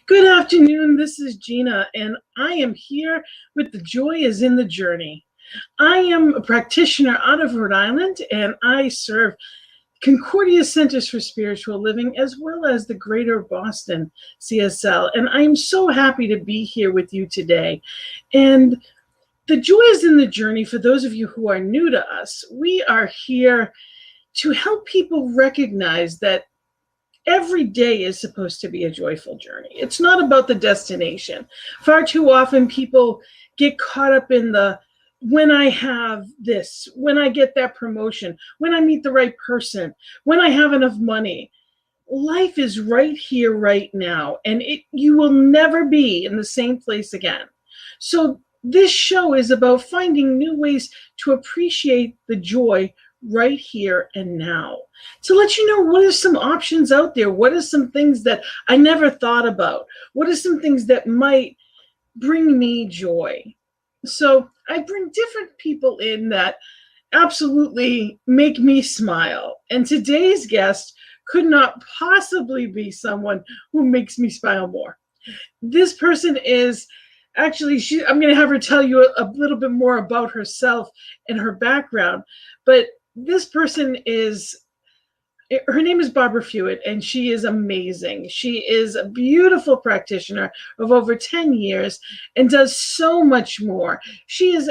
Good afternoon, this is Gina, and I am here with The Joy is in the Journey. I am a practitioner out of Rhode Island, and I serve Concordia Centers for Spiritual Living as well as the Greater Boston CSL. And I'm so happy to be here with you today. And The Joy is in the Journey, for those of you who are new to us, we are here to help people recognize that every day is supposed to be a joyful journey. It's not about the destination. Far too often people get caught up in the when I have this, when I get that promotion, when I meet the right person, when I have enough money. Life is right here, right now, and you will never be in the same place again. So this show is about finding new ways to appreciate the joy right here and now, to let you know what are some options out there, what are some things that I never thought about, what are some things that might bring me joy. So I bring different people in that absolutely make me smile, and today's guest could not possibly be someone who makes me smile more. This person is actually, I'm going to have her tell you a little bit more about herself and her background, but this person her name is Barbara Fuyat, and she is amazing. She is a beautiful practitioner of over 10 years and does so much more. She's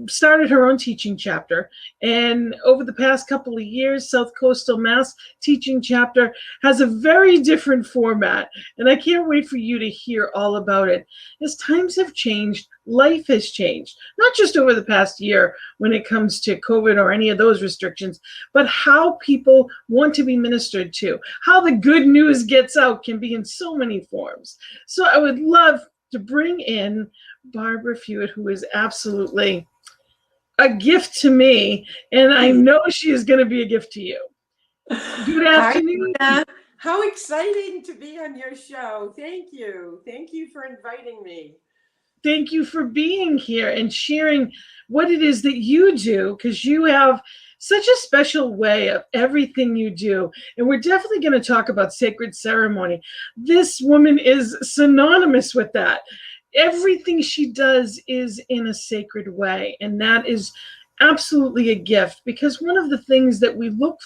started her own teaching chapter, and over the past couple of years, South Coastal Mass teaching chapter has a very different format, and I can't wait for you to hear all about it. As times have changed, life has changed, not just over the past year when it comes to COVID or any of those restrictions, but how people want to be ministered to, how the good news gets out can be in so many forms. So I would love to bring in Barbara Fuyat, who is absolutely a gift to me, and I know she is going to be a gift to you. Good afternoon. Hi, Gina. How exciting to be on your show. Thank you. Thank you for inviting me. Thank you for being here and sharing what it is that you do, because you have such a special way of everything you do. And we're definitely going to talk about sacred ceremony. This woman is synonymous with that. Everything she does is in a sacred way, and that is absolutely a gift, because one of the things that we look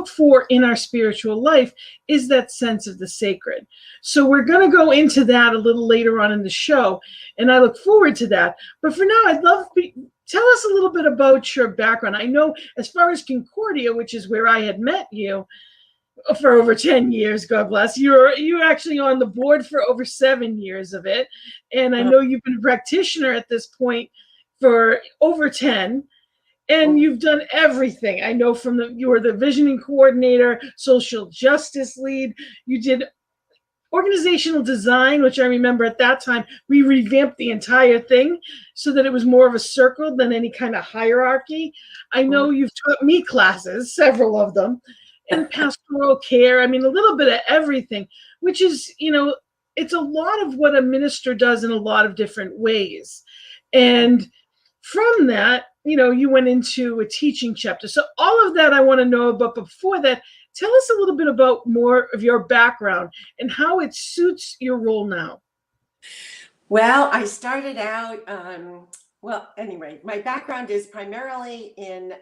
for in our spiritual life is that sense of the sacred. So we're going to go into that a little later on in the show, and I look forward to that. But for now, I'd love tell us a little bit about your background. I know as far as Concordia, which is where I had met you for over 10 years, God bless, you're actually on the board for over 7 years of it, and I know you've been a practitioner at this point for over 10, and you've done everything. I know you were the visioning coordinator, social justice lead, you did organizational design, which I remember at that time, we revamped the entire thing so that it was more of a circle than any kind of hierarchy. I know you've taught me classes, several of them, and pastoral care. I mean, a little bit of everything, which is, it's a lot of what a minister does in a lot of different ways. And from that, you went into a teaching chapter. So all of that I want to know about. Before that, tell us a little bit about more of your background and how it suits your role now. Well, I started out, anyway, my background is primarily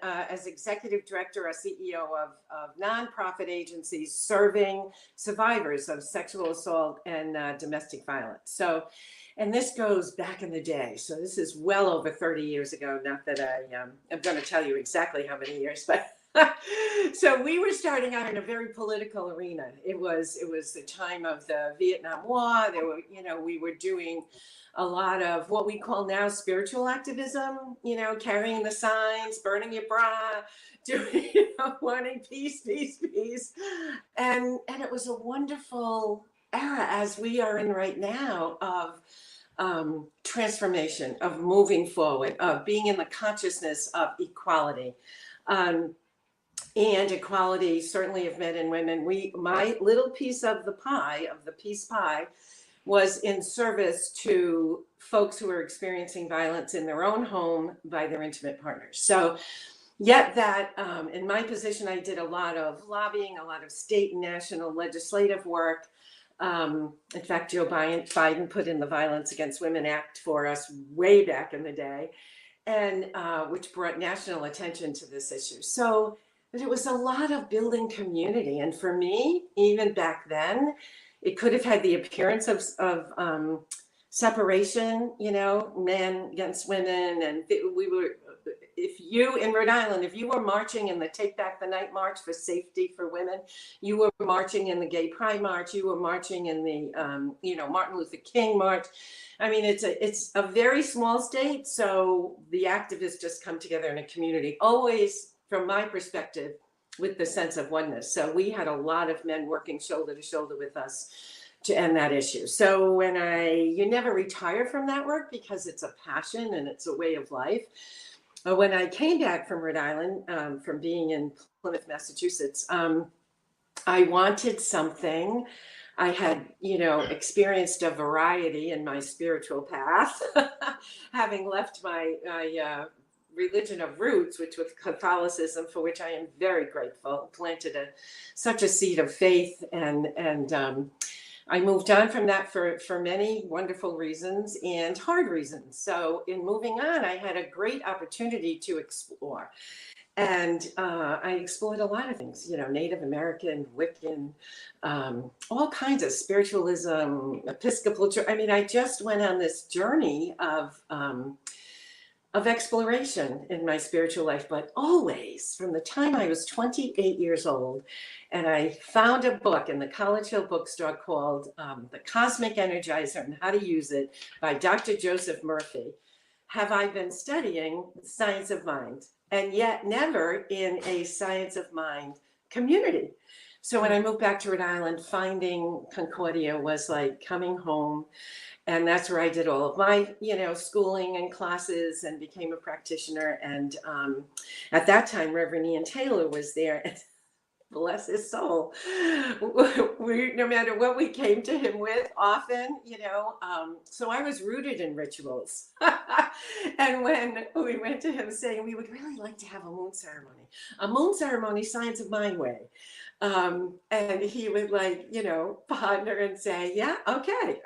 as executive director or CEO of nonprofit agencies serving survivors of sexual assault and domestic violence. So, and this goes back in the day. So this is well over 30 years ago. Not that I'm going to tell you exactly how many years, but so we were starting out in a very political arena. It was the time of the Vietnam War. We were doing a lot of what we call now spiritual activism, carrying the signs, burning your bra, doing, wanting peace, peace, peace. And it was a wonderful era, as we are in right now, of transformation, of moving forward, of being in the consciousness of equality. And equality, certainly of men and women. My little piece of the pie, of the peace pie, was in service to folks who are experiencing violence in their own home by their intimate partners. So Yet that in my position, I did a lot of lobbying, a lot of state and national legislative work. In fact, Joe Biden put in the Violence Against Women Act for us way back in the day, and which brought national attention to this issue. So, but it was a lot of building community. And for me, even back then, it could have had the appearance of separation, you know, men against women. And we were, if you in Rhode Island, if you were marching in the Take Back the Night March for safety for women, you were marching in the Gay Pride March, you were marching in the, you know, Martin Luther King March. I mean, it's a very small state, so the activists just come together in a community, always, from my perspective, with the sense of oneness. So we had a lot of men working shoulder to shoulder with us to end that issue. So when you never retire from that work because it's a passion and it's a way of life. But when I came back from Rhode Island, from being in Plymouth, Massachusetts, I wanted something. I had, you know, experienced a variety in my spiritual path, having left my religion of roots, which was Catholicism, for which I am very grateful, planted such a seed of faith. And I moved on from that for many wonderful reasons and hard reasons. So in moving on, I had a great opportunity to explore. And I explored a lot of things, you know, Native American, Wiccan, all kinds of spiritualism, Episcopal church. I mean, I just went on this journey of exploration in my spiritual life, but always from the time I was 28 years old. And I found a book in the College Hill bookstore called The Cosmic Energizer and How to Use It by Dr. Joseph Murphy. Have I been studying the science of mind, and yet never in a science of mind community. So when I moved back to Rhode Island, finding Concordia was like coming home. And that's where I did all of my, you know, schooling and classes and became a practitioner. And at that time, Reverend Ian Taylor was there. And bless his soul. No matter what we came to him with, often, you know, so I was rooted in rituals. And when we went to him saying, we would really like to have a moon ceremony, science of mind way. And he would, like, you know, ponder and say, yeah, okay.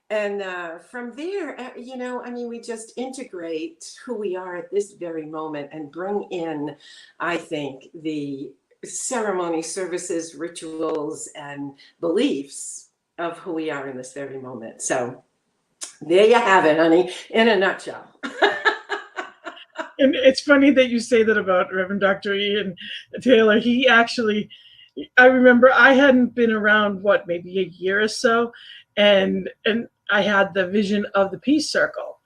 And from there, you know, I mean, we just integrate who we are at this very moment and bring in, I think, the ceremony, services, rituals, and beliefs of who we are in this very moment. So there you have it, honey, in a nutshell. And it's funny that you say that about Reverend Dr. Ian Taylor. He actually, I remember I hadn't been around, what, maybe a year or so, and I had the vision of the Peace Circle.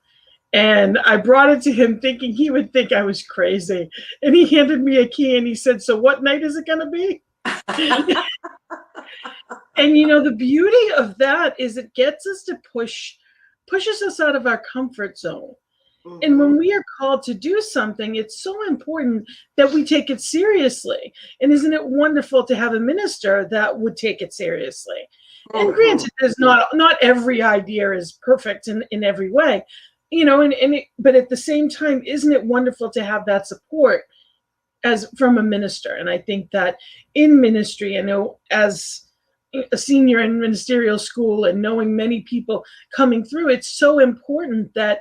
And I brought it to him thinking he would think I was crazy. And he handed me a key and he said, so what night is it going to be? And, you know, the beauty of that is it gets us to pushes us out of our comfort zone. Mm-hmm. And when we are called to do something, it's so important that we take it seriously. And isn't it wonderful to have a minister that would take it seriously? And granted, there's not every idea is perfect in every way, you know, but at the same time, isn't it wonderful to have that support as from a minister? And I think that in ministry, I know as a senior in ministerial school and knowing many people coming through, it's so important that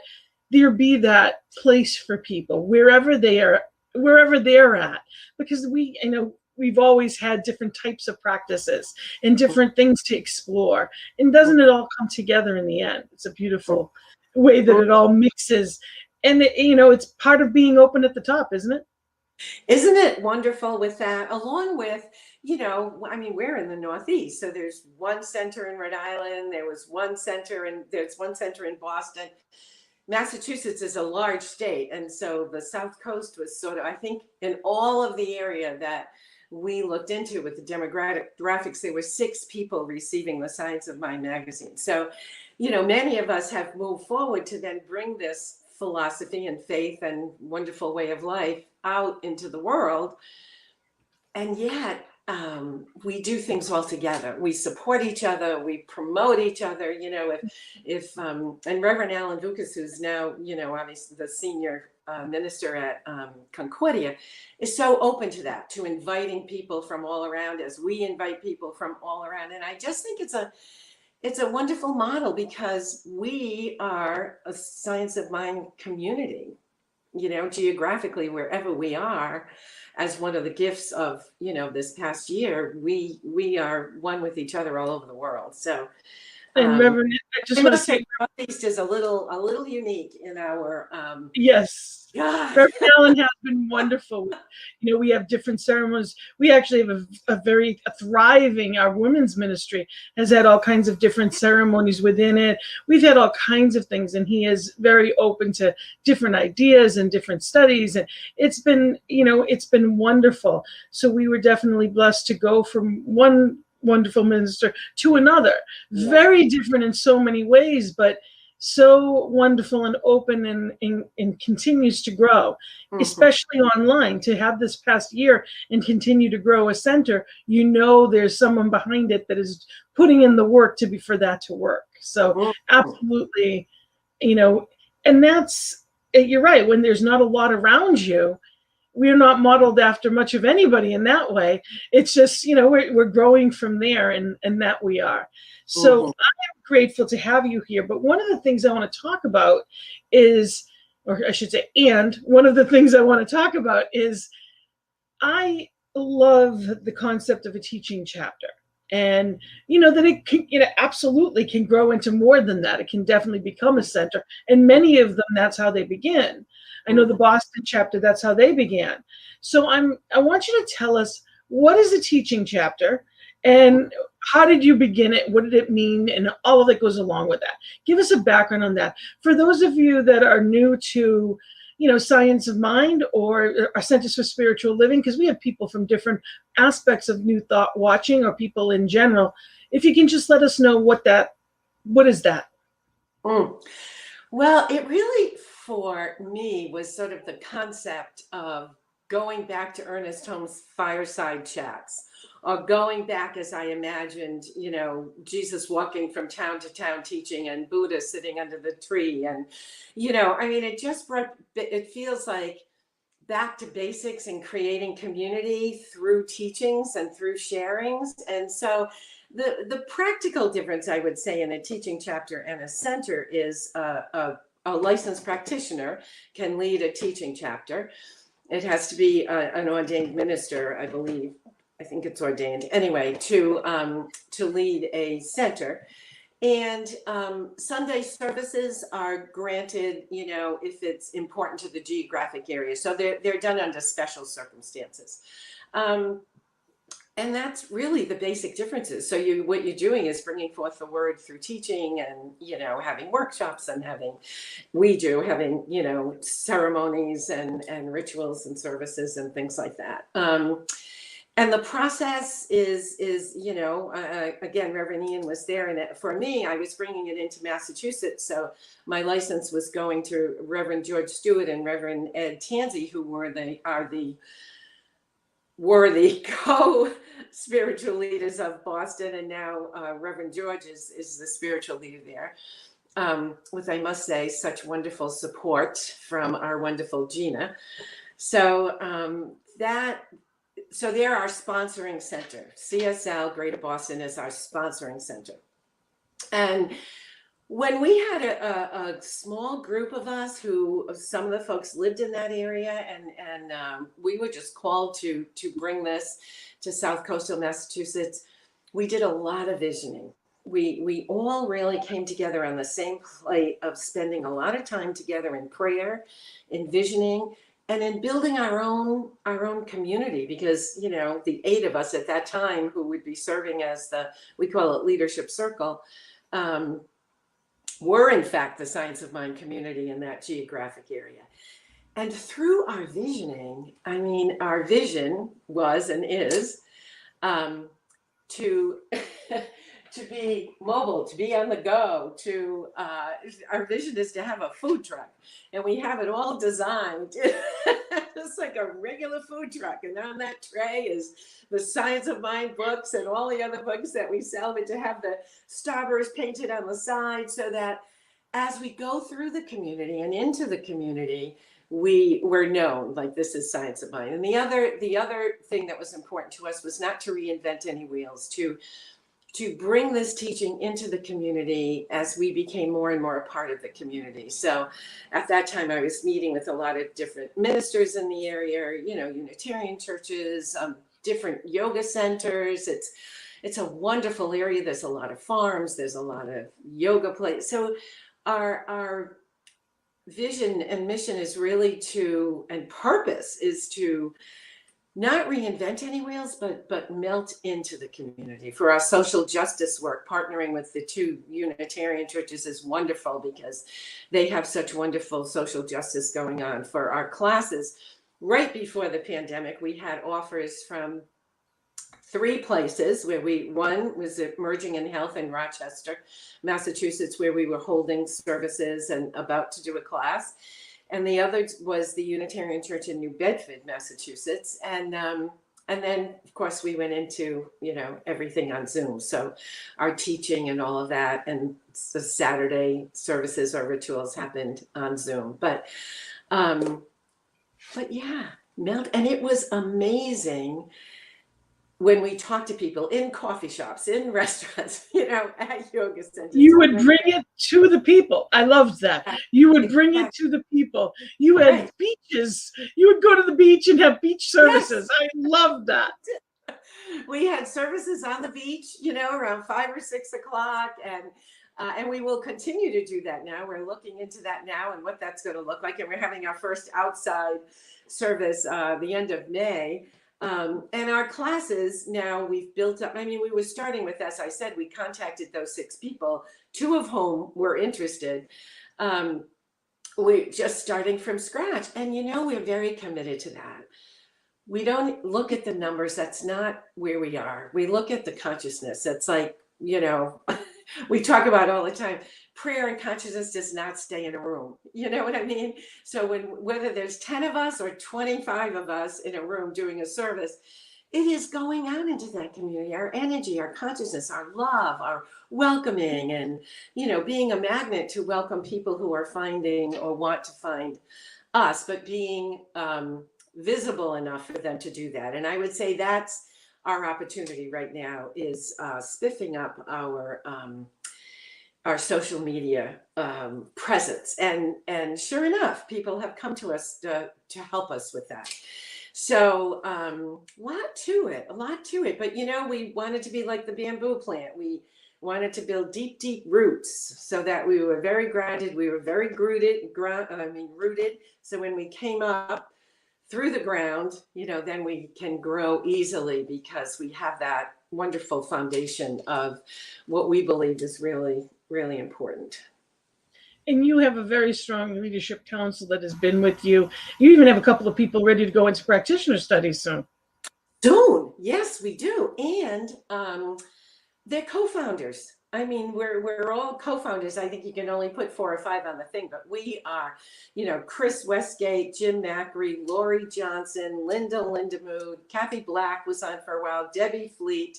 there be that place for people wherever they're at, because we've always had different types of practices and different things to explore. And doesn't it all come together in the end? It's a beautiful way that it all mixes. And, it's part of being open at the top, isn't it? Isn't it wonderful with that? Along with, I mean, we're in the Northeast. So there's one center in Rhode Island. There's one center in Boston. Massachusetts is a large state. And so the South Coast was sort of, I think, in all of the area that we looked into with the demographics, there were 6 people receiving the Science of Mind magazine. So, many of us have moved forward to then bring this philosophy and faith and wonderful way of life out into the world. And yet, we do things all together. We support each other. We promote each other. And Reverend Alan Vukas, who's now, obviously the senior minister at Concordia, is so open to that, to inviting people from all around as we invite people from all around. And I just think it's a wonderful model, because we are a science of mind community, geographically, wherever we are. As one of the gifts of, this past year, we are one with each other all over the world. So, And Reverend, I just want to say, Northeast is a little unique in our. Yes. God. Reverend Allen has been wonderful. We have different ceremonies. We actually have a very thriving, our women's ministry has had all kinds of different ceremonies within it. We've had all kinds of things, and he is very open to different ideas and different studies. And it's been wonderful. So we were definitely blessed to go from one wonderful minister to another. Yeah. Very different in so many ways, but so wonderful and open, and continues to grow, especially online. To have this past year and continue to grow a center, there's someone behind it that is putting in the work for that to work. So absolutely, and that's, you're right, when there's not a lot around you, we're not modeled after much of anybody in that way. It's just, we're growing from there, and that we are. So I am grateful to have you here. But one of the things I want to talk about is, or I should say, and one of the things I want to talk about is, I love the concept of a teaching chapter. And, that it can, absolutely can grow into more than that. It can definitely become a center. And many of them, that's how they begin. I know the Boston chapter, that's how they began. So I want you to tell us, what is a teaching chapter, and how did you begin it? What did it mean? And all of it goes along with that. Give us a background on that. For those of you that are new to, Science of Mind or our Centers for Spiritual Living, because we have people from different aspects of New Thought watching, or people in general. If you can just let us know what is that? Well, it really, for me, was sort of the concept of going back to Ernest Holmes' fireside chats, or going back, as I imagined, Jesus walking from town to town teaching, and Buddha sitting under the tree. And, it feels like back to basics and creating community through teachings and through sharings. And so the practical difference, I would say, in a teaching chapter and a center is a licensed practitioner can lead a teaching chapter. It has to be an ordained minister, I believe. I think it's ordained anyway, to lead a center. And Sunday services are granted, if it's important to the geographic area. So they're done under special circumstances. And that's really the basic differences. So what you're doing is bringing forth the word through teaching, and, having workshops, and having ceremonies and rituals and services and things like that. And the process is again, Reverend Ian was there, and for me, I was bringing it into Massachusetts. So my license was going to Reverend George Stewart and Reverend Ed Tansey, who were the co-spiritual leaders of Boston, and now Reverend George is the spiritual leader there, with, I must say, such wonderful support from our wonderful Gina. So so they're our sponsoring center. CSL Greater Boston is our sponsoring center. And when we had a small group of us, who some of the folks lived in that area, and we were just called to bring this to South Coastal Massachusetts, we did a lot of visioning. We all really came together on the same plate of spending a lot of time together in prayer, in visioning, and in building our own community, because, the 8 of us at that time who would be serving as we call it leadership circle, were in fact the Science of Mind community in that geographic area. And through our visioning, our vision was and is to to be mobile, to be on the go, our vision is to have a food truck, and we have it all designed just like a regular food truck. And on that tray is the Science of Mind books and all the other books that we sell, but to have the starburst painted on the side, so that as we go through the community and into the community, we were known like this is Science of Mind. And the other thing that was important to us was not to reinvent any wheels, to bring this teaching into the community as we became more and more a part of the community. So at that time, I was meeting with a lot of different ministers in the area, you know, Unitarian churches, different yoga centers. It's a wonderful area. There's a lot of farms. There's a lot of yoga places. So our vision and mission is really and purpose is to not reinvent any wheels, but melt into the community. For our social justice work, partnering with the 2 Unitarian churches is wonderful because they have such wonderful social justice going on. For our classes, right before the pandemic, we had offers from 3 places where one was Emerging in Health in Rochester, Massachusetts, where we were holding services and about to do a class. And the other was the Unitarian Church in New Bedford, Massachusetts. And then, of course, we went into, you know, everything on Zoom. So our teaching and all of that, and the Saturday services or rituals happened on Zoom. But yeah, and it was amazing when we talk to people in coffee shops, in restaurants, you know, at yoga centers. You would bring it to the people. I loved that. You would bring it to the people. You had beaches. You would go to the beach and have beach services. Yes. I loved that. We had services on the beach, you know, around 5 or 6 o'clock. And we will continue to do that now. We're looking into that now and what that's going to look like. And we're having our first outside service the end of May. And our classes now we've built up. I mean, we were starting with, as I said, we contacted those 6 people, 2 of whom were interested. We're just starting from scratch. And, you know, we're very committed to that. We don't look at the numbers. That's not where we are. We look at the consciousness. That's like, you know, we talk about all the time. Prayer and consciousness does not stay in a room. You know what I mean? So whether there's 10 of us or 25 of us in a room doing a service, it is going out into that community, our energy, our consciousness, our love, our welcoming, and, you know, being a magnet to welcome people who are finding or want to find us, but being visible enough for them to do that. And I would say that's our opportunity right now, is spiffing up our social media presence. And sure enough, people have come to us to help us with that. So a lot to it. But, you know, we wanted to be like the bamboo plant. We wanted to build deep, deep roots so that we were very grounded. We were very rooted. So when we came up through the ground, you know, then we can grow easily because we have that wonderful foundation of what we believe is really, really important. And you have a very strong leadership council that has been with you. You even have a couple of people ready to go into practitioner studies soon. Soon, yes, we do. And they're co-founders. I mean, we're all co-founders. I think you can only put 4 or 5 on the thing, but we are, you know, Chris Westgate, Jim Macri, Lori Johnson, Linda Lindemood, Kathy Black was on for a while, Debbie Fleet.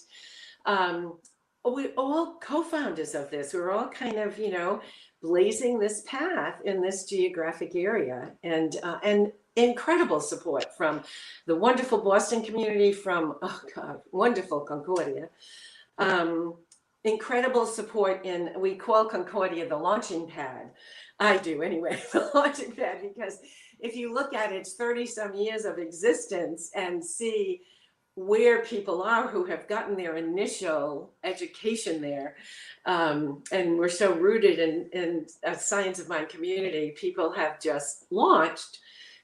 We're all co-founders of this. We're all kind of, you know, blazing this path in this geographic area, and incredible support from the wonderful Boston community, from, oh God, wonderful Concordia. Incredible support we call Concordia the launching pad. I do anyway, the launching pad, because if you look at its 30 some years of existence and see where people are who have gotten their initial education there, and we're so rooted in a Science of Mind community, people have just launched,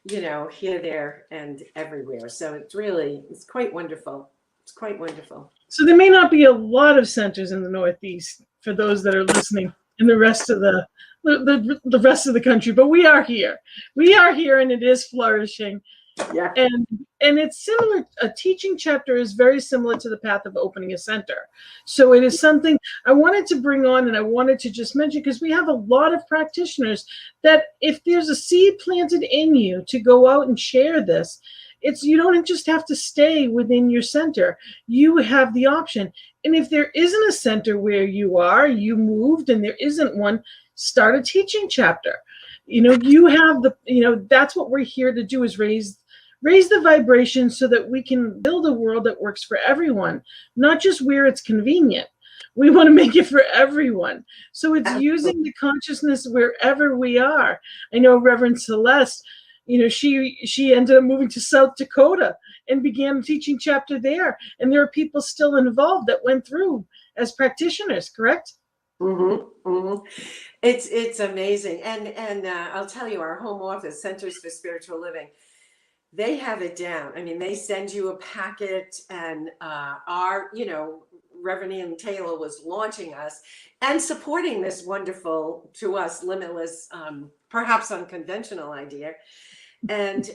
you know, here, there, and everywhere. So it's quite wonderful. It's quite wonderful. So there may not be a lot of centers in the Northeast for those that are listening in the rest of the rest of the country, but we are here. We are here, and it is flourishing. Yeah. And it's similar. A teaching chapter is very similar to the path of opening a center. So it is something I wanted to bring on, and I wanted to just mention, because we have a lot of practitioners that if there's a seed planted in you to go out and share this, you don't just have to stay within your center. You have the option. And if there isn't a center where you moved and there isn't one, start a teaching chapter. You have that's what we're here to do, is raise the vibration so that we can build a world that works for everyone, not just where it's convenient. We want to make it for everyone. So it's using the consciousness wherever we are. I know Reverend Celeste, she ended up moving to South Dakota and began a teaching chapter there. And there are people still involved that went through as practitioners, correct? Mm-hmm, mm-hmm. It's amazing. And I'll tell you, our home office, Centers for Spiritual Living, they have it down. I mean, they send you a packet, and Reverend Ian Taylor was launching us and supporting this wonderful, to us, limitless, perhaps unconventional idea. And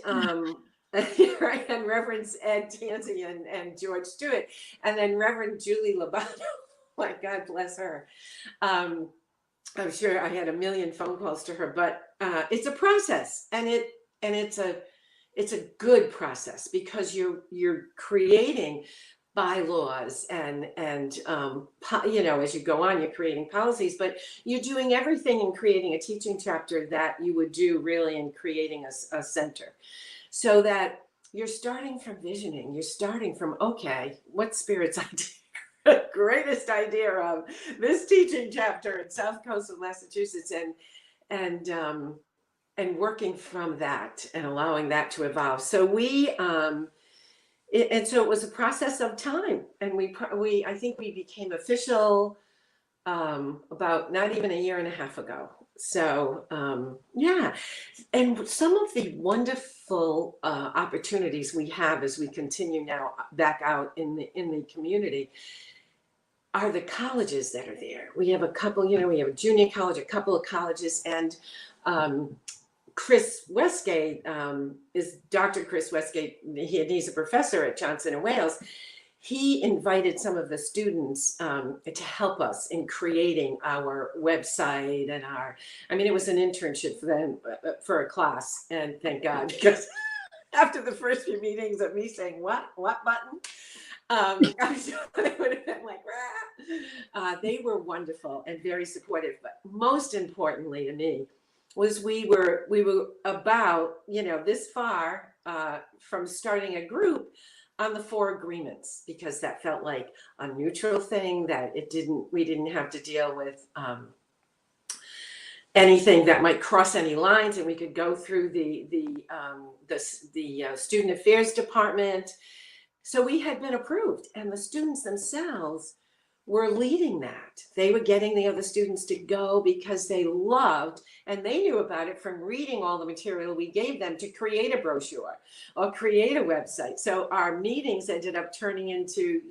right, and Reverends Ed Tansey and George Stewart, and then Reverend Julie Lobato. My God bless her. I'm sure I had a million phone calls to her, but it's a process, and it's a good process, because you're creating bylaws and as you go on, you're creating policies, but you're doing everything in creating a teaching chapter that you would do really in creating a center, so that you're starting from visioning. You're starting from, okay, what Spirit's idea, greatest idea of this teaching chapter in South Coast of Massachusetts, and working from that and allowing that to evolve. So so it was a process of time, and I think we became official about not even a year and a half ago. So yeah, and some of the wonderful opportunities we have as we continue now back out in the community are the colleges that are there. We have a couple, we have a junior college, a couple of colleges, and Chris Westgate is Dr. Chris Westgate. He's a professor at Johnson and Wales. He invited some of the students to help us in creating our website and it was an internship for them, for a class, and thank God, because after the first few meetings of me saying, what button? They would have been like, rah. They were wonderful and very supportive, but most importantly to me was we were about, this far from starting a group on the 4 agreements, because that felt like a neutral thing, that we didn't have to deal with anything that might cross any lines, and we could go through the student affairs department. So we had been approved, and the students themselves were leading that. They were getting the other students to go because they loved, and they knew about it from reading all the material we gave them to create a brochure or create a website. So our meetings ended up turning into,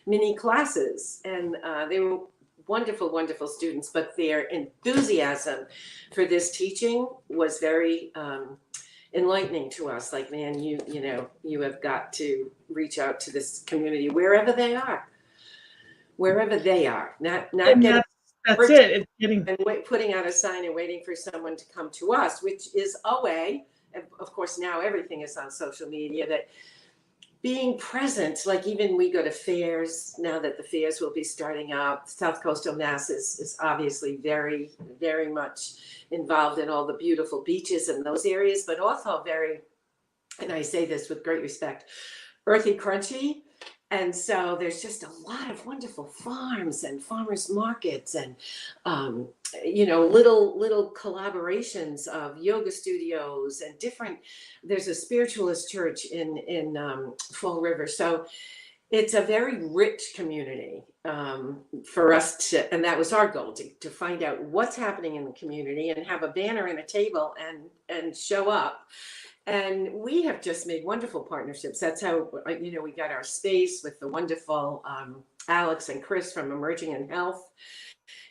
mini classes, and they were wonderful, wonderful students, but their enthusiasm for this teaching was very enlightening to us. Like, man, you have got to reach out to this community wherever they are. Not And getting that's it. It's getting and putting out a sign and waiting for someone to come to us, which is a way. Of course, now everything is on social media. That being present, like even we go to fairs now that the fairs will be starting up. South Coastal Mass is obviously very, very much involved in all the beautiful beaches in those areas, but also very, and I say this with great respect, earthy, crunchy. And so there's just a lot of wonderful farms and farmers markets and, little collaborations of yoga studios and there's a spiritualist church in Fall River. So it's a very rich community for us and that was our goal, to find out what's happening in the community and have a banner and a table and show up. And we have just made wonderful partnerships. That's how, we got our space with the wonderful Alex and Chris from Emerging in Health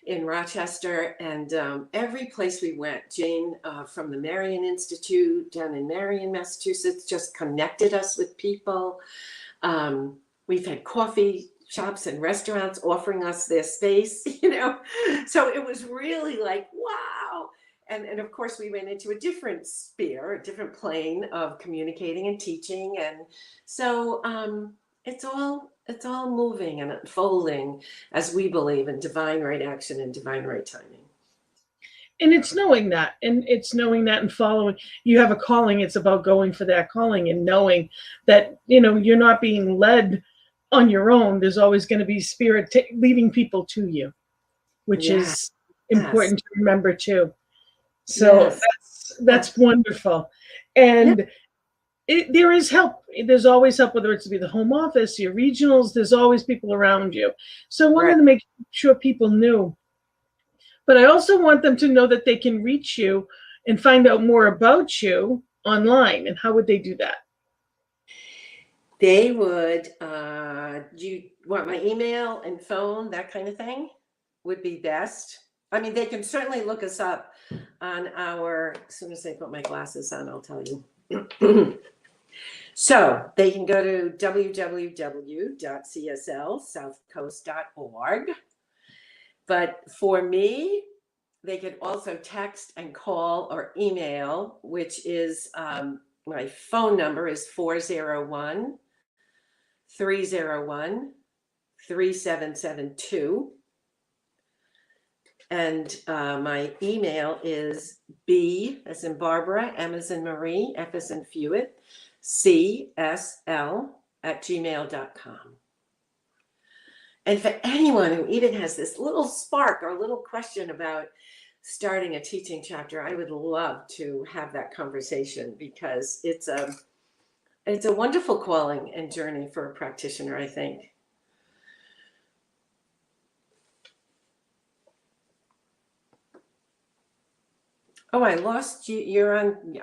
in Rochester. And every place we went, Jane from the Marion Institute down in Marion, Massachusetts, just connected us with people. We've had coffee shops and restaurants offering us their space, So it was really like, wow. And of course, we went into a different sphere, a different plane of communicating and teaching. And so it's all moving and unfolding as we believe in divine right action and divine right timing. And it's knowing that, and following. You have a calling. It's about going for that calling and knowing that, you're not being led on your own. There's always going to be spirit leading people to you, which Yeah. is Yes. important to remember too. So Yes. that's wonderful. Yeah. And there is help. There's always help, whether it's to be the home office, your regionals, there's always people around you. So I wanted Right. to make sure people knew. But I also want them to know that they can reach you and find out more about you online. And how would they do that? They would, do you want my email and phone, that kind of thing would be best. I mean, they can certainly look us up on our, as soon as I put my glasses on, I'll tell you. So they can go to www.cslsouthcoast.org. But for me, they could also text and call or email, which is my phone number is 401 301 3772. And my email is B as in Barbara, M as in Marie, F as in Fuyat, CSL@gmail.com. And for anyone who even has this little spark or little question about starting a teaching chapter, I would love to have that conversation, because it's a wonderful calling and journey for a practitioner, I think. Oh, I lost you. You're on.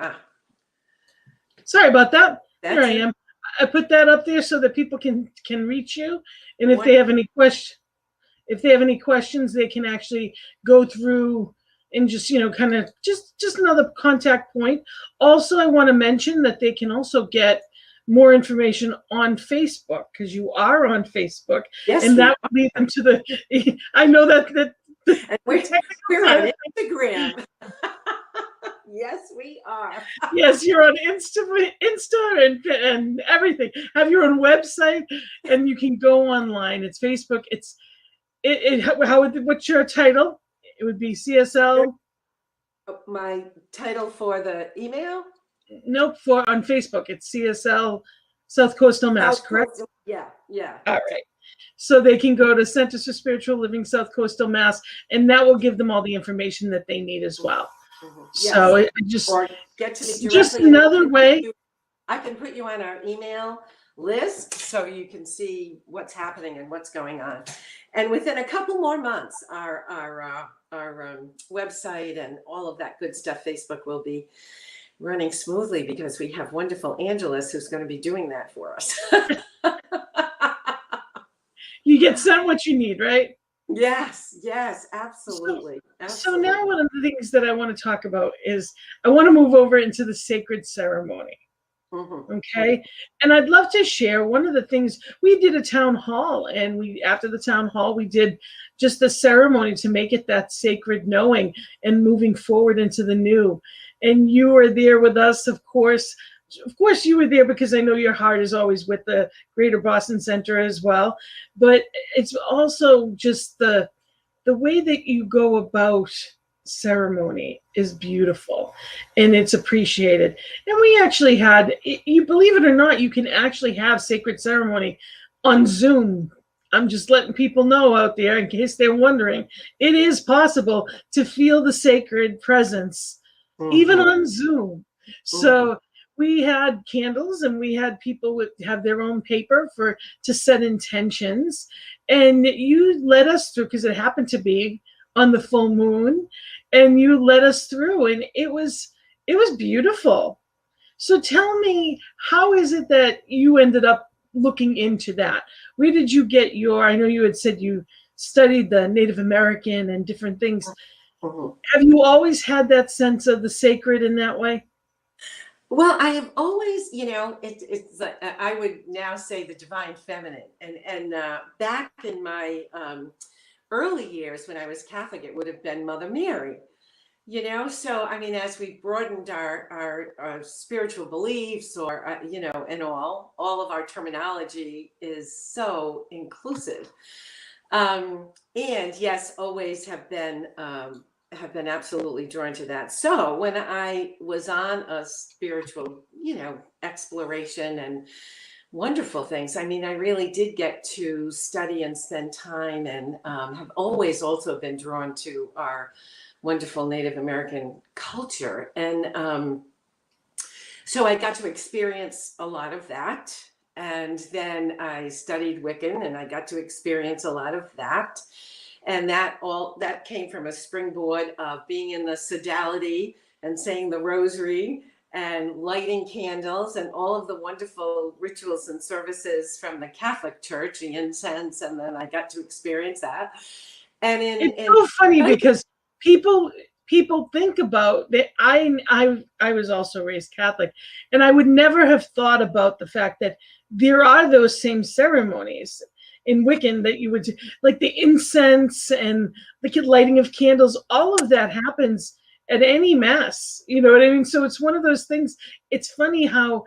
Sorry about that. Here I That's it. am. I put that up there so that people can reach you. And if What- they have any questions, they can actually go through and just, kind of just another contact point. Also, I want to mention that they can also get more information on Facebook, because you are on Facebook. Yes, And that would lead them to the, I know that and we're on Instagram. Yes, we are. Yes, you're on Insta and everything. Have your own website, and you can go online. It's Facebook. What's your title? It would be CSL. My title for the email? Nope, on Facebook. It's CSL South Coastal Mass, correct? Yeah. All right. So they can go to Centers for Spiritual Living South Coastal Mass, and that will give them all the information that they need as well. Mm-hmm. So yes. or get to me directly. Just another way. I can put you on our email list so you can see what's happening and what's going on. And within a couple more months, our website and all of that good stuff, Facebook, will be running smoothly, because we have wonderful Angelus who's going to be doing that for us. You get sent what you need, right? Yes, absolutely. So now one of the things that I want to talk about is I want to move over into the sacred ceremony. Mm-hmm. Okay. And I'd love to share one of the things. We did a town hall, and after the town hall, we did just the ceremony to make it that sacred knowing and moving forward into the new. And you were there with us, of course. Of course, you were there because I know your heart is always with the Greater Boston Center as well. But it's also just the way that you go about ceremony is beautiful, and it's appreciated. And we actually had, you believe it or not, you can actually have sacred ceremony on Zoom. I'm just letting people know out there, in case they're wondering, it is possible to feel the sacred presence, even on Zoom. So we had candles, and we had people have their own paper to set intentions. And you led us through, because it happened to be on the full moon, and you led us through, and it was beautiful. So tell me, how is it that you ended up looking into that? Where did you get I know you had said you studied the Native American and different things. Have you always had that sense of the sacred in that way? Well, I have always, it's I would now say the divine feminine, and back in my early years when I was Catholic, it would have been Mother Mary, So I mean, as we broadened our spiritual beliefs, or and all of our terminology is so inclusive, and yes, always have been have been absolutely drawn to that. So when I was on a spiritual, exploration and wonderful things, I mean, I really did get to study and spend time, and have always also been drawn to our wonderful Native American culture. And so I got to experience a lot of that. And then I studied Wiccan, and I got to experience a lot of that. And that came from a springboard of being in the sodality and saying the rosary and lighting candles and all of the wonderful rituals and services from the Catholic Church, the incense, and then I got to experience that. And It's so funny because people think about that. I was also raised Catholic, and I would never have thought about the fact that there are those same ceremonies in Wiccan that you would do, like the incense and the lighting of candles. All of that happens at any mass. You know what I mean? So it's one of those things. It's funny how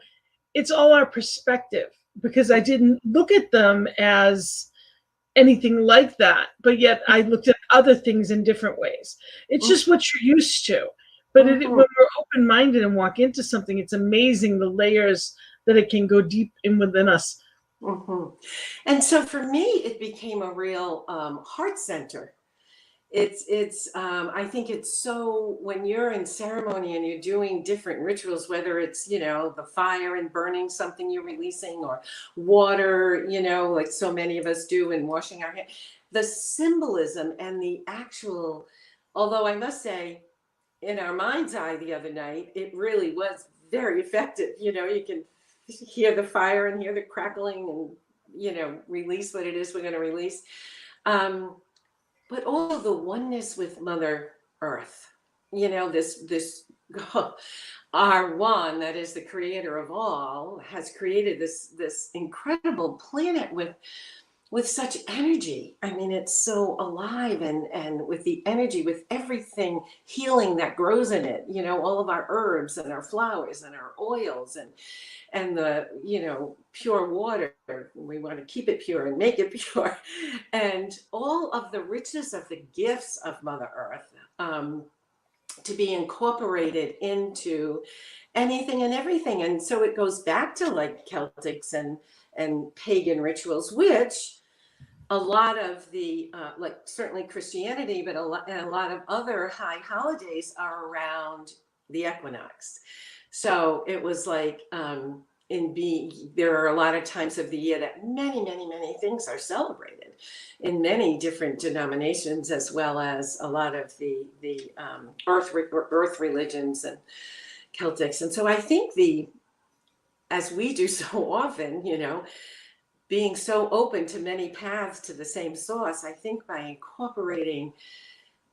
it's all our perspective, because I didn't look at them as anything like that, but yet I looked at other things in different ways. It's just what you're used to. But when we're open-minded and walk into something, it's amazing the layers that it can go deep in within us. And so for me, it became a real heart center. I think it's so, when you're in ceremony and you're doing different rituals, whether it's, the fire and burning something you're releasing, or water, like so many of us do, and washing our hands, the symbolism and the actual, although I must say, in our mind's eye the other night, it really was very effective. You can hear the fire and hear the crackling and, release what it is we're going to release. But all of the oneness with Mother Earth, this our one, that is the creator of all, has created this incredible planet with such energy. I mean, it's so alive, and with the energy, with everything healing that grows in it, all of our herbs and our flowers and our oils and the, pure water. We want to keep it pure and make it pure. And all of the richness of the gifts of Mother Earth, to be incorporated into anything and everything. And so it goes back to like Celtics and pagan rituals, which a lot of the, like certainly Christianity, but a lot of other high holidays are around the equinox. So it was like, there are a lot of times of the year that many, many, many things are celebrated in many different denominations, as well as a lot of the earth religions and Celtics. And so I think as we do so often, being so open to many paths to the same source, I think by incorporating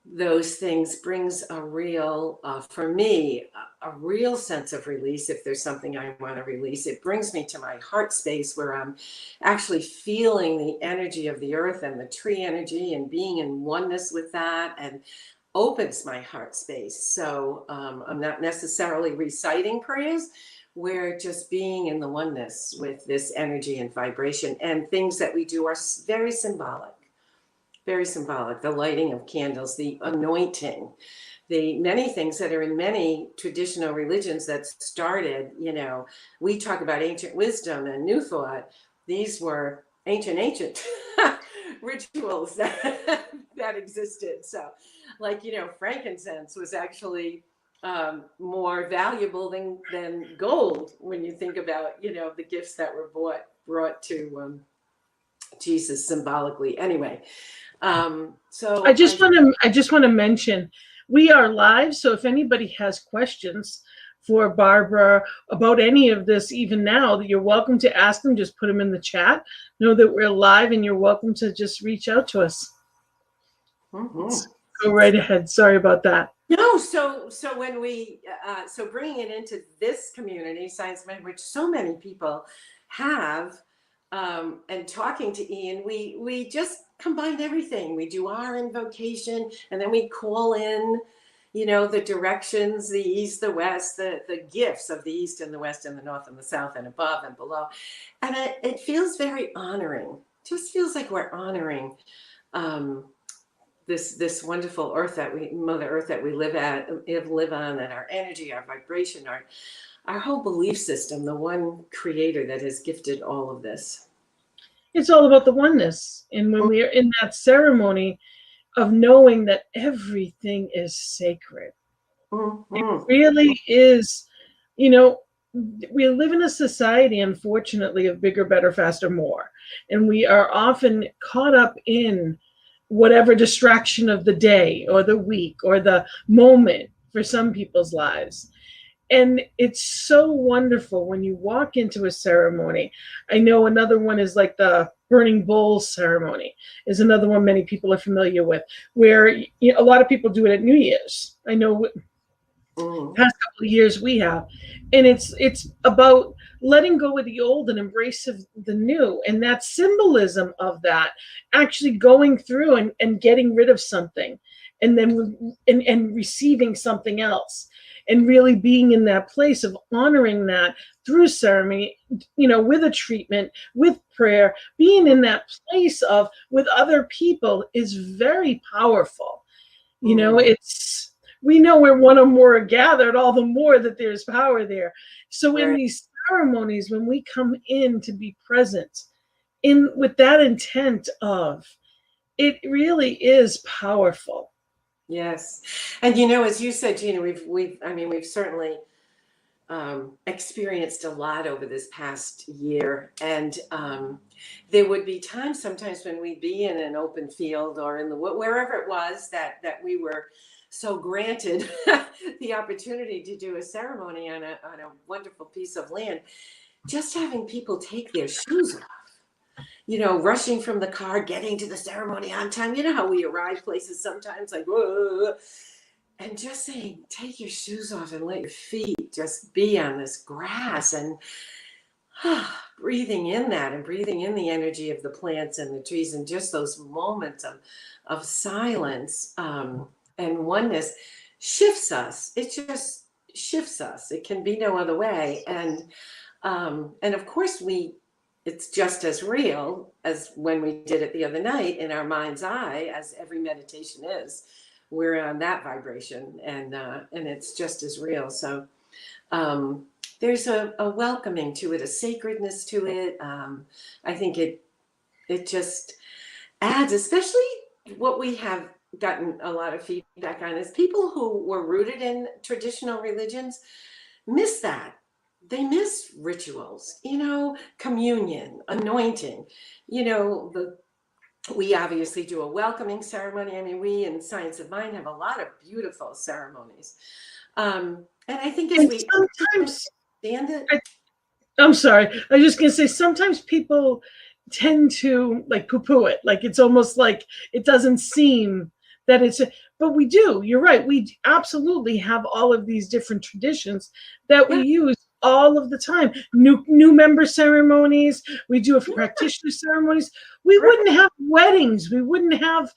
those things brings a real, for me, a real sense of release. If there's something I want to release, it brings me to my heart space, where I'm actually feeling the energy of the earth and the tree energy and being in oneness with that, and opens my heart space. So I'm not necessarily reciting prayers. We're just being in the oneness with this energy and vibration, and things that we do are very symbolic. Very symbolic. The lighting of candles, the anointing, the many things that are in many traditional religions that started, we talk about ancient wisdom and new thought. These were ancient rituals that existed. So like, frankincense was actually more valuable than gold, when you think about, the gifts that were brought to Jesus symbolically. Anyway, so I just want to mention, we are live, so if anybody has questions for Barbara about any of this, even now, that you're welcome to ask them. Just put them in the chat. Know that we're live, and you're welcome to just reach out to us. Go right ahead. Sorry about that. No, so when we bringing it into this community, Science Med, which so many people have, and talking to Ian, we just combine everything. We do our invocation, and then we call in, the directions, the east, the west, the gifts of the east and the west and the north and the south and above and below. And it feels very honoring. Just feels like we're honoring this wonderful earth that Mother Earth that we live on, and our energy, our vibration, our whole belief system, the one creator that has gifted all of this. It's all about the oneness. And when we are in that ceremony of knowing that everything is sacred, it Mm-hmm. really is, you know, we live in a society, unfortunately, of bigger, better, faster, more. And we are often caught up in whatever distraction of the day or the week or the moment for some people's lives. And it's so wonderful when you walk into a ceremony. I know another one is like the burning bowls ceremony is another one many people are familiar with, where a lot of people do it at New Year's. I know past couple of years we have, and it's about letting go of the old and embrace of the new, and that symbolism of that actually going through and getting rid of something, and then and receiving something else, and really being in that place of honoring that through ceremony, with a treatment, with prayer, being in that place of with other people is very powerful. It's, we know where one or more are gathered, all the more that there's power there. So in these ceremonies, when we come in to be present in with that intent of, it really is powerful. Yes. And as you said, Gina, we've certainly experienced a lot over this past year. And there would be times sometimes when we'd be in an open field or in wherever it was that we were so granted the opportunity to do a ceremony on a wonderful piece of land, just having people take their shoes off, rushing from the car, getting to the ceremony on time. You know how we arrive places sometimes like, whoa, and just saying, take your shoes off and let your feet just be on this grass, and breathing in that and breathing in the energy of the plants and the trees, and just those moments of silence and oneness shifts us. It just shifts us. It can be no other way. And of course it's just as real as when we did it the other night in our mind's eye, as every meditation is. We're on that vibration, and it's just as real. So there's a welcoming to it, a sacredness to it. I think it just adds, especially what we have gotten a lot of feedback on, is people who were rooted in traditional religions miss that. They miss rituals, communion, anointing, we obviously do a welcoming ceremony. I mean, we in Science of Mind have a lot of beautiful ceremonies. And I think as we sometimes understand it. I'm sorry. I was just going to say, sometimes people tend to like poo-poo it. Like it's almost like it doesn't seem that it's, but we do. You're right. We absolutely have all of these different traditions that we use all of the time. New member ceremonies. We do it for practitioner ceremonies. We wouldn't have weddings. We wouldn't have,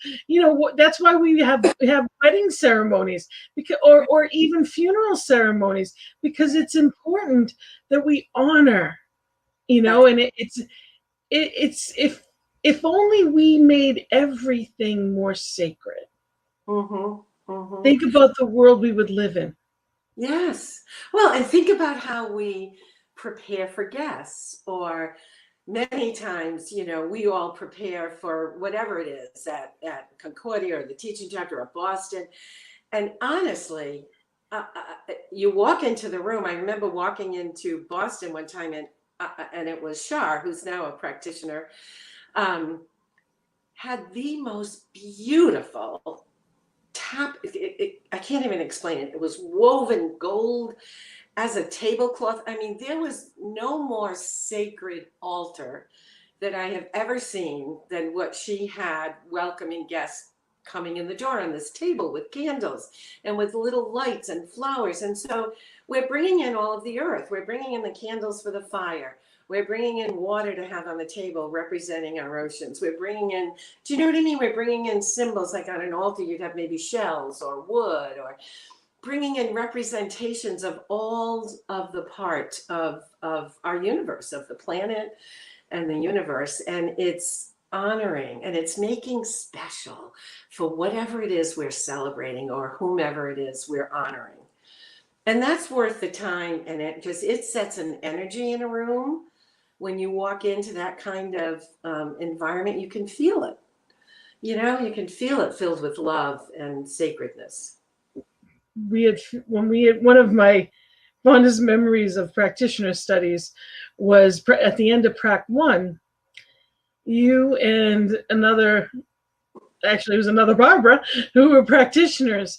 that's why we have wedding ceremonies, because, or even funeral ceremonies, because it's important that we honor, and it's if only we made everything more sacred. Think about the world we would live in. Yes. Well, and think about how we prepare for guests, or many times, we all prepare for whatever it is at Concordia or the teaching chapter of Boston. And honestly, you walk into the room. I remember walking into Boston one time, and it was Shar, who's now a practitioner, had the most beautiful I can't even explain it. It was woven gold as a tablecloth. I mean, there was no more sacred altar that I have ever seen than what she had, welcoming guests coming in the door on this table with candles and with little lights and flowers. And so we're bringing in all of the earth. We're bringing in the candles for the fire. We're bringing in water to have on the table representing our oceans. We're bringing in, do you know what I mean? We're bringing in symbols, like on an altar, you'd have maybe shells or wood, or bringing in representations of all of the part of our universe, of the planet and the universe. And it's honoring, and it's making special for whatever it is we're celebrating or whomever it is we're honoring. And that's worth the time, and it sets an energy in a room. When you walk into that kind of environment, you can feel it. You can feel it filled with love and sacredness. One of my fondest memories of practitioner studies was at the end of Prac 1, you and actually it was another Barbara, who were practitioners,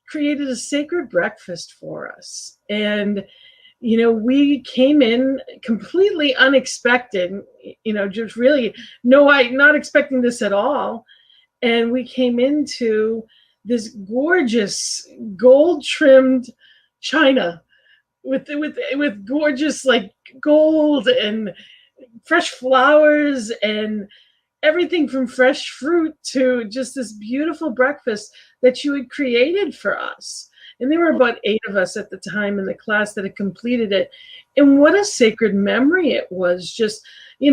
created a sacred breakfast for us. And we came in completely unexpected, just really not expecting this at all. And we came into this gorgeous gold trimmed china with gorgeous like gold and fresh flowers and everything from fresh fruit to just this beautiful breakfast that you had created for us. And there were about 8 of us at the time in the class that had completed it. And what a sacred memory it was. Just, it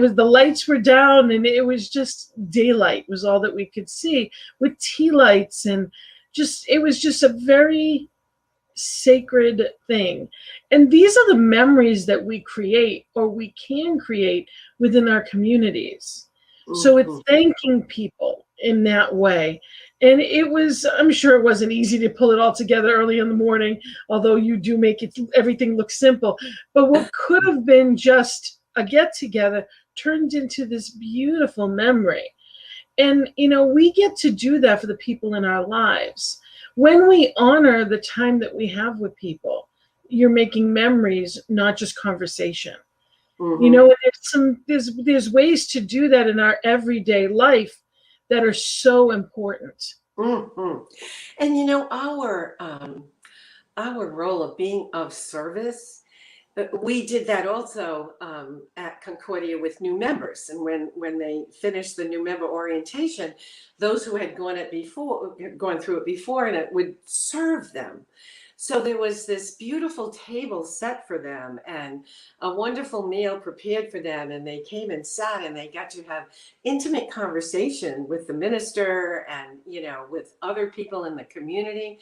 was the lights were down and it was just daylight was all that we could see with tea lights. And it was just a very sacred thing. And these are the memories that we create or we can create within our communities. So it's thanking people in that way. And I'm sure it wasn't easy to pull it all together early in the morning, although you do make everything look simple. But what could have been just a get together turned into this beautiful memory. And, we get to do that for the people in our lives. When we honor the time that we have with people, you're making memories, not just conversation. There's ways to do that in our everyday life that are so important. And our role of being of service, we did that also at Concordia with new members. And when they finished the new member orientation, those who had gone through it before, and it would serve them. So there was this beautiful table set for them and a wonderful meal prepared for them. And they came and sat and they got to have intimate conversation with the minister and, with other people in the community.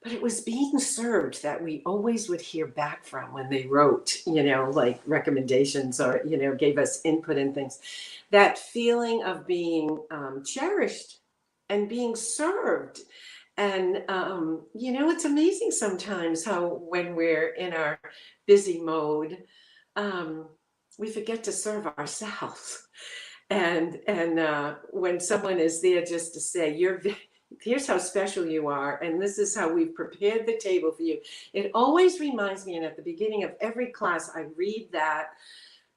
But it was being served that we always would hear back from when they wrote, like recommendations or, gave us input and things. That feeling of being cherished and being served. And, it's amazing sometimes how when we're in our busy mode, we forget to serve ourselves. And when someone is there just to say, here's how special you are, and this is how we've prepared the table for you. It always reminds me, and at the beginning of every class, I read that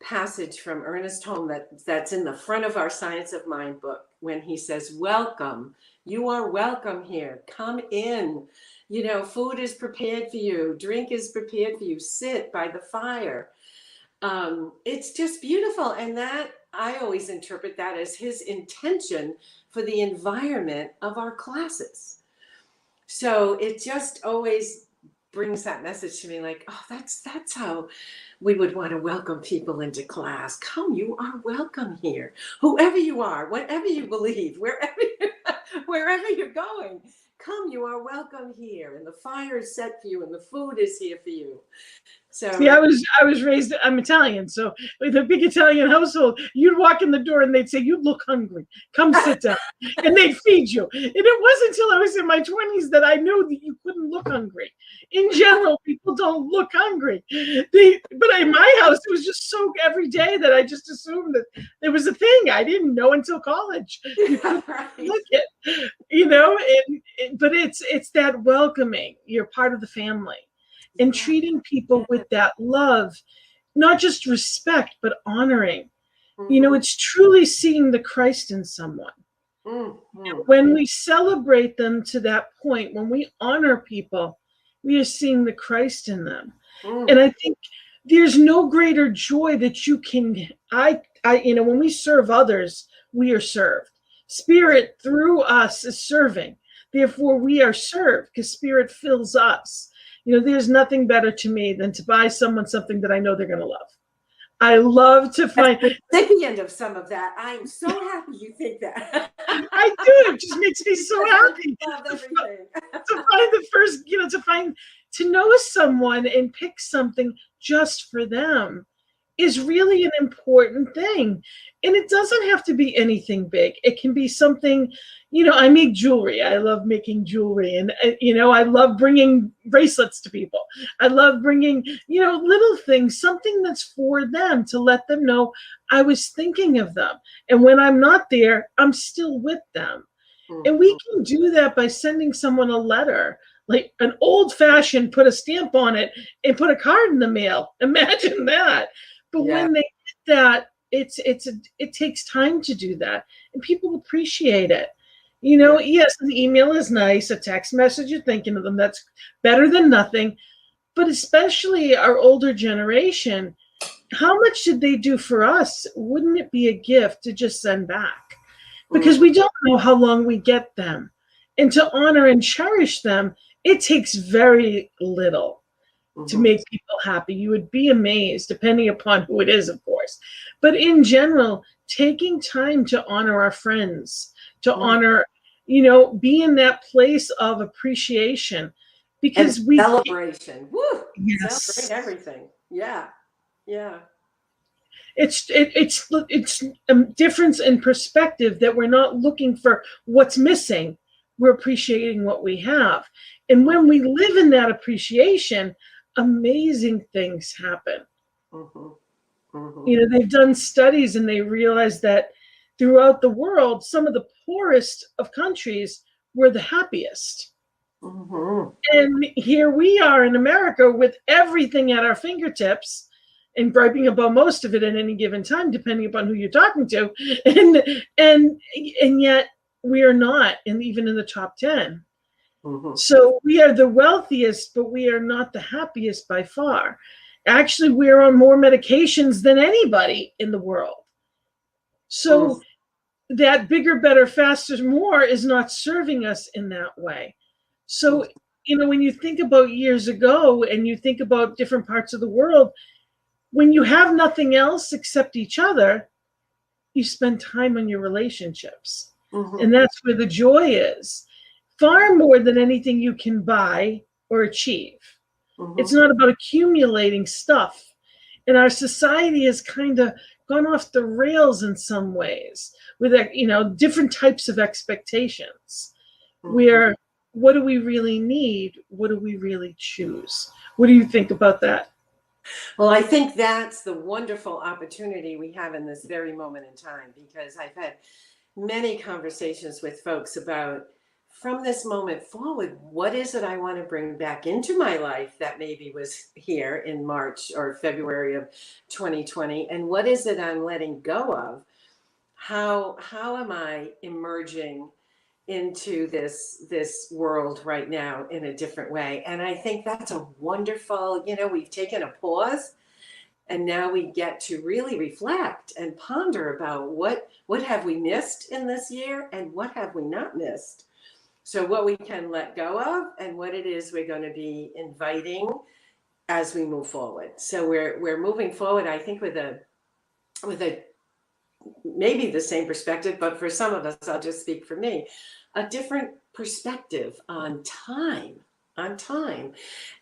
passage from Ernest Holmes that's in the front of our Science of Mind book when he says, welcome, you are welcome here, come in, food is prepared for you, drink is prepared for you, sit by the fire. It's just beautiful. And that I always interpret that as his intention for the environment of our classes. So it just always brings that message to me, like, oh, that's how we would want to welcome people into class. Come, you are welcome here. Whoever you are, whatever you believe, wherever you're going, come, you are welcome here. And the fire is set for you and the food is here for you. So see, I was raised, I'm Italian, so with a big Italian household, you'd walk in the door and they'd say, you look hungry, come sit down, and they'd feed you. And it wasn't until I was in my 20s that I knew that you couldn't look hungry. In general, people don't look hungry. But in my house, it was just so every day that I just assumed that there was a thing. I didn't know until college. You couldn't look it, but it's that welcoming. You're part of the family. And treating people with that love, not just respect, but honoring. It's truly seeing the Christ in someone. When we celebrate them to that point, when we honor people, we are seeing the Christ in them. And I think there's no greater joy that you can, when we serve others, we are served. Spirit through us is serving. Therefore, we are served because Spirit fills us. There's nothing better to me than to buy someone something that I know they're going to love. I love to find the recipient of some of that. I'm so happy you think that. I do. It just makes me so happy Love everything. to find the first, to know someone and pick something just for them is really an important thing. And it doesn't have to be anything big. It can be something, I make jewelry. I love making jewelry. And, I love bringing bracelets to people. I love bringing, little things, something that's for them to let them know I was thinking of them. And when I'm not there, I'm still with them. And we can do that by sending someone a letter, like an old fashioned, put a stamp on it and put a card in the mail. Imagine that. But when they get that, it takes time to do that, and people appreciate it. Yes, an email is nice, a text message, you're thinking of them, that's better than nothing. But especially our older generation, how much did they do for us? Wouldn't it be a gift to just send back? Because we don't know how long we get them. And to honor and cherish them, it takes very little to make people happy. You would be amazed, depending upon who it is, of course. But in general, taking time to honor our friends, to honor, be in that place of appreciation, because and celebration. Woo! Yes. Celebrate everything. Yeah. It's a difference in perspective that we're not looking for what's missing. We're appreciating what we have. And when we live in that appreciation, amazing things happen. They've done studies and they realized that throughout the world, some of the poorest of countries were the happiest. And here we are in America with everything at our fingertips and griping about most of it at any given time, depending upon who you're talking to. And yet we are not, and even in the top 10. So we are the wealthiest, but we are not the happiest by far. Actually, we're on more medications than anybody in the world. So that bigger, better, faster, more is not serving us in that way. So, when you think about years ago and you think about different parts of the world, when you have nothing else except each other, you spend time on your relationships. And that's where the joy is. Far more than anything you can buy or achieve. It's not about accumulating stuff. And our society has kind of gone off the rails in some ways with, different types of expectations. Where, what do we really need? What do we really choose? What do you think about that? Well, I think that's the wonderful opportunity we have in this very moment in time, because I've had many conversations with folks about, from this moment forward, what is it I want to bring back into my life that maybe was here in March or February of 2020, and what is it I'm letting go of? How am I emerging into this world right now in a different way? And I think that's a wonderful, we've taken a pause, and now we get to really reflect and ponder about what have we missed in this year and what have we not missed. So what we can let go of and what it is we're going to be inviting as we move forward. So we're moving forward, I think, with a maybe the same perspective, but for some of us, I'll just speak for me, a different perspective on time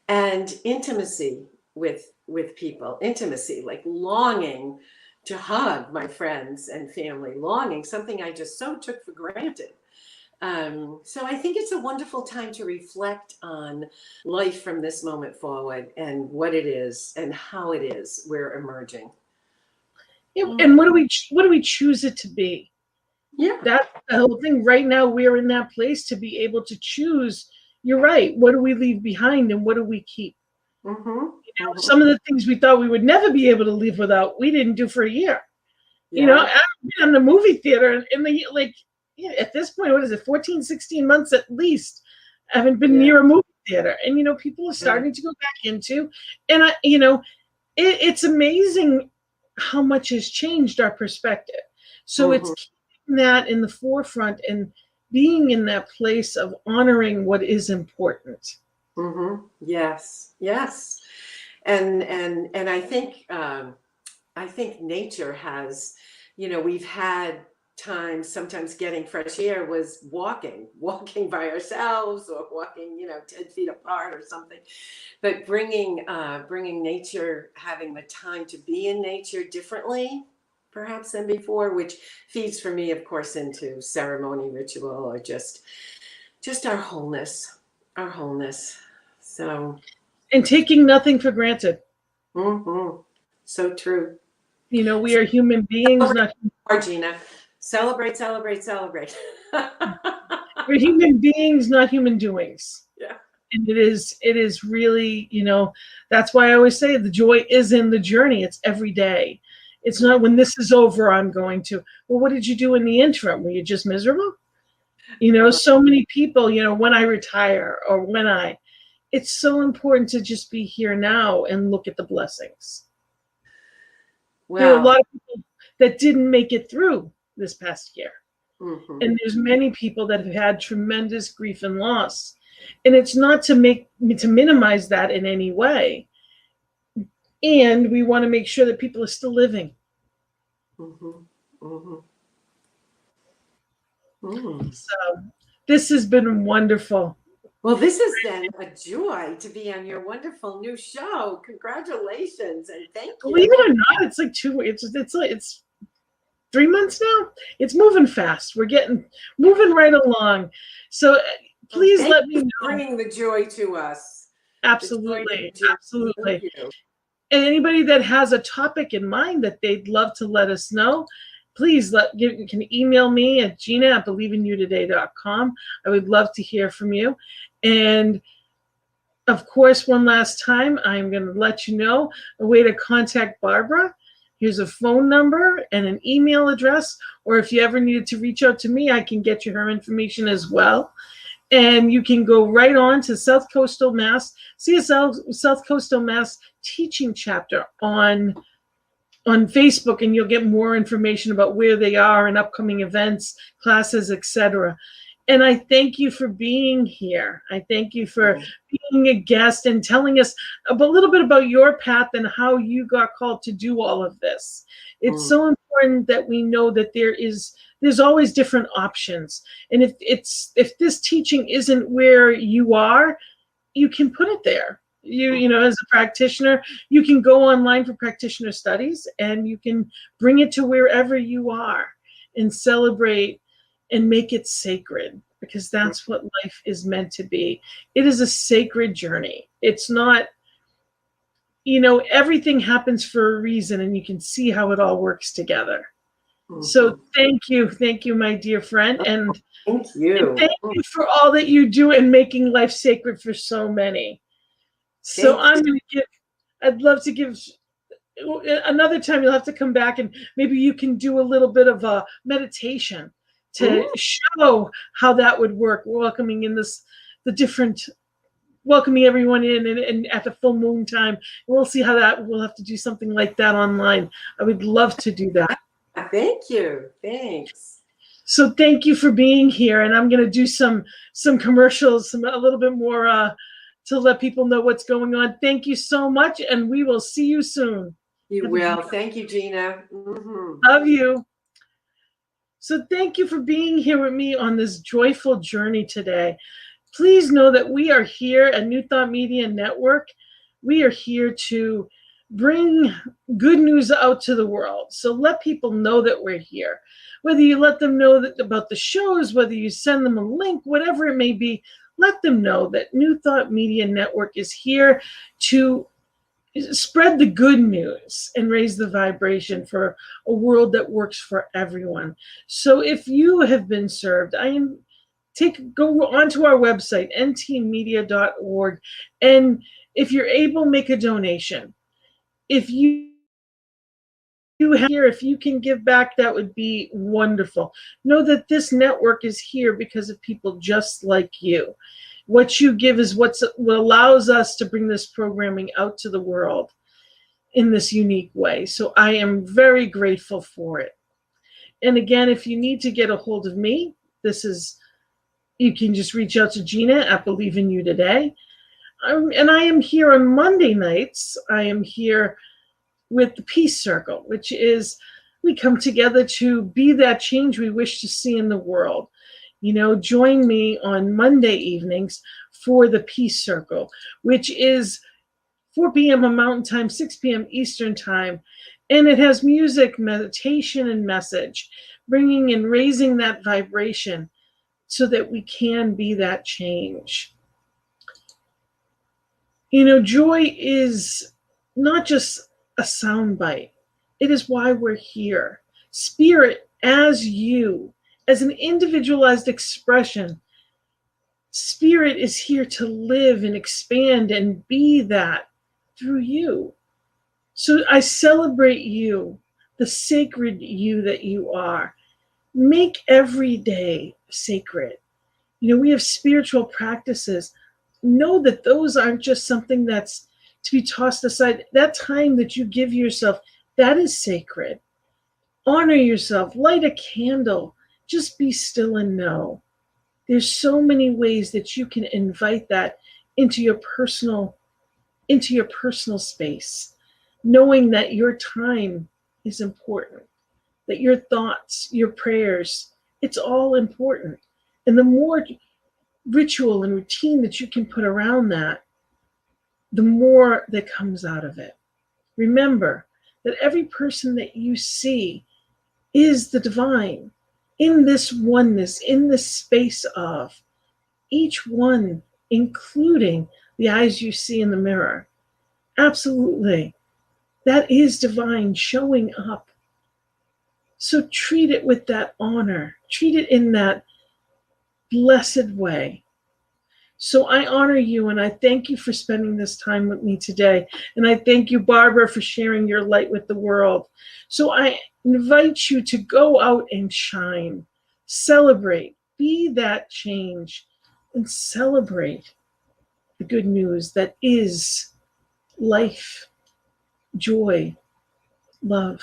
and intimacy with people, intimacy, like longing to hug my friends and family, longing, something I just so took for granted. So I think it's a wonderful time to reflect on life from this moment forward and what it is and how it is we're emerging. And what do we choose it to be? Yeah. That's the whole thing. Right now, we're in that place to be able to choose. You're right. What do we leave behind and what do we keep? Some of the things we thought we would never be able to live without, we didn't do for a year. I've been in the movie theater at this point, what is it, 14, 16 months at least, I haven't been near a movie theater. And, people are starting to go back into, and it's amazing how much has changed our perspective. So it's keeping that in the forefront and being in that place of honoring what is important. Yes. And I think I think nature has, we've had times, sometimes getting fresh air was walking by ourselves or walking, 10 feet apart or something. But bringing nature, having the time to be in nature differently, perhaps than before, which feeds for me, of course, into ceremony, ritual, or just our wholeness, So, And taking nothing for granted. So true. We are human beings, not Gina. Celebrate. we're human beings, not human doings. Yeah. And it is really, that's why I always say the joy is in the journey. It's every day. It's not when this is over, I'm going to, well, what did you do in the interim? Were you just miserable? So many people, when I retire or it's so important to just be here now and look at the blessings. Well, there are a lot of people that didn't make it through this past year. And there's many people that have had tremendous grief and loss. And it's not to minimize that in any way. And we want to make sure that people are still living. So this has been wonderful. Well, this has been a joy to be on your wonderful new show. Congratulations and thank you. Believe it or not, it's like it's 3 months now. It's moving fast. We're moving right along. So please let me know. Bringing the joy to us. Absolutely. Absolutely. And anybody that has a topic in mind that they'd love to let us know, please you can email me at gina@believinyoutaday.com. I would love to hear from you. And of course, one last time, I'm going to let you know a way to contact Barbara. Here's a phone number and an email address, or if you ever needed to reach out to me, I can get you her information as well. And you can go right on to South Coastal Mass, CSL South Coastal Mass Teaching Chapter on Facebook, and you'll get more information about where they are and upcoming events, classes, etc. And I thank you for being here. I thank you for being a guest and telling us a little bit about your path and how you got called to do all of this. It's so important that we know that there's always different options. And if this teaching isn't where you are, you can put it there. As a practitioner, you can go online for practitioner studies and you can bring it to wherever you are and celebrate and make it sacred, because that's what life is meant to be. It is a sacred journey. It's not, everything happens for a reason, and you can see how it all works together. So thank you, my dear friend. And thank you. And thank you for all that you do in making life sacred for so many. So I'd love to give another time. You'll have to come back and maybe you can do a little bit of a meditation to show how that would work. Welcoming everyone in and at the full moon time. We'll see how we'll have to do something like that online. I would love to do that. Thank you. Thanks. So thank you for being here. And I'm going to do some commercials, a little bit more to let people know what's going on. Thank you so much. And we will see you soon. You will. Thank you, Gina. Love you. So thank you for being here with me on this joyful journey today. Please know that we are here at New Thought Media Network. We are here to bring good news out to the world. So let people know that we're here. Whether you let them know about the shows, whether you send them a link, whatever it may be, let them know that New Thought Media Network is here to spread the good news and raise the vibration for a world that works for everyone. So if you have been served, go onto our website, ntmedia.org, and if you're able, make a donation. If you can give back, that would be wonderful. Know that this network is here because of people just like you. What you give is what allows us to bring this programming out to the world in this unique way. So I am very grateful for it. And again, if you need to get a hold of me, you can just reach out to Gina at Believe in You Today. And I am here on Monday nights. I am here with the Peace Circle, which is we come together to be that change we wish to see in the world. Join me on Monday evenings for the Peace Circle, which is 4 p.m. on Mountain Time, 6 p.m. Eastern Time. And it has music, meditation, and message, bringing and raising that vibration so that we can be that change. Joy is not just a soundbite. It is why we're here. Spirit, as you, as an individualized expression, Spirit is here to live and expand and be that through you. So I celebrate you, the sacred you that you are. Make every day sacred. We have spiritual practices. Know that those aren't just something that's to be tossed aside. That time that you give yourself, that is sacred. Honor yourself. Light a candle. Just be still and know. There's so many ways that you can invite that into your personal space, knowing that your time is important, that your thoughts, your prayers, it's all important. And the more ritual and routine that you can put around that, the more that comes out of it. Remember that every person that you see is the divine in this oneness, in this space of each one, including the eyes you see in the mirror. Absolutely. That is divine showing up. So treat it with that honor. Treat it in that blessed way. So I honor you and I thank you for spending this time with me today. And I thank you, Barbara, for sharing your light with the world. So I invite you to go out and shine, celebrate, be that change, and celebrate the good news that is life, joy, love,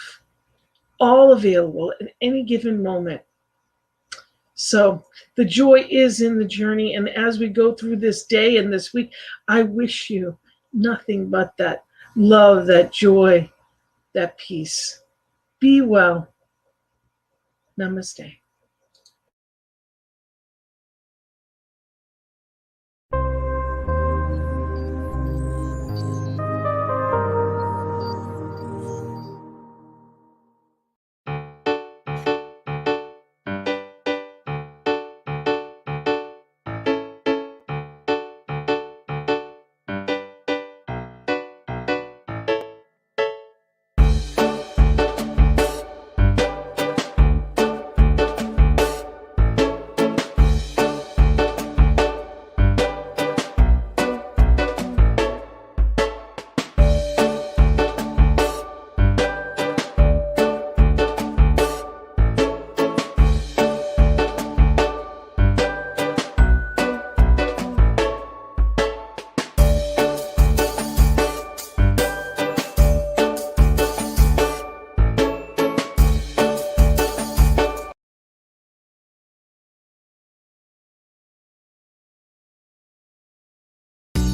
all available at any given moment. So the joy is in the journey. And as we go through this day and this week, I wish you nothing but that love, that joy, that peace. Be well. Namaste.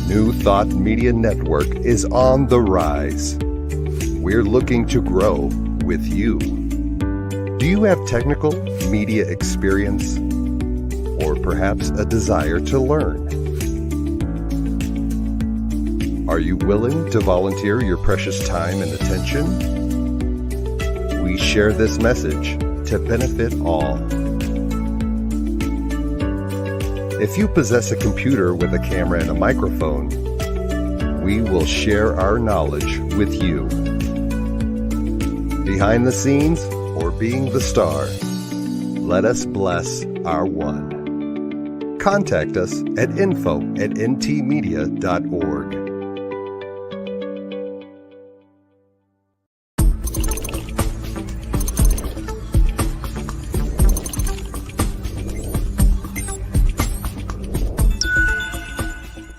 New Thought Media Network is on the rise. We're looking to grow with you. Do you have technical media experience or perhaps a desire to learn? Are you willing to volunteer your precious time and attention? We share this message to benefit all. If you possess a computer with a camera and a microphone, we will share our knowledge with you. Behind the scenes or being the star, let us bless our one. Contact us at info@ntmedia.org.